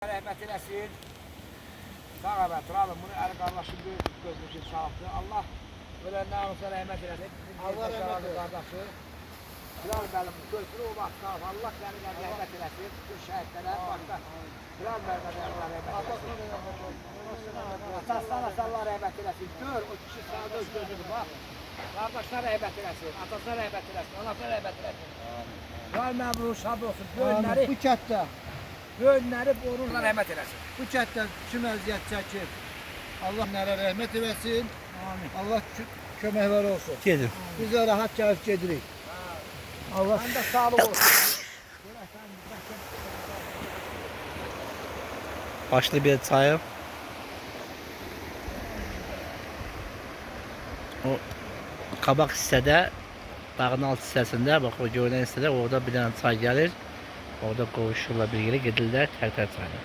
Rəhmət eləsin. Sağ əvət, Rabim, bunu əli qardaşım böyük gözümüzün sağlıqdır. Allah ölənlər olsa rəhmət eləsin. Allah rəhmət eləsin. Bilal müəllim, gözünü o vaxt sağ Allah gəlir rəhmət eləsin. Bütün şəhidlərə, başqa Bilal müəllimə Allah rəhmət eləsin. Atasına Allah rəhmət eləsin. Gör, o kişi sağda gözünü bax. Qardaşına rəhmət eləsin, atasına rəhmət eləsin, anasına rəhmət eləsin. Bilal məmnun, şab olsun. Böyünləri, Bu kətdə, böyünləri borurla rəhmət eləsin. bu kətdə kim əziyyət çəkir? Allah onlara rəhmət eləsin. Allah köməkləri olsun. Gedin. Biz də rahat gəlib gedirik. Allah Mən də sağlıq olsun. Başlı bir çayı. O kabak hissədə, dağın alt hissəsində, bax o görünən hissədə orada bir dənə çay gəlir. Orada qovuşurlar bir yerə gedirlər, Tərtər çayına.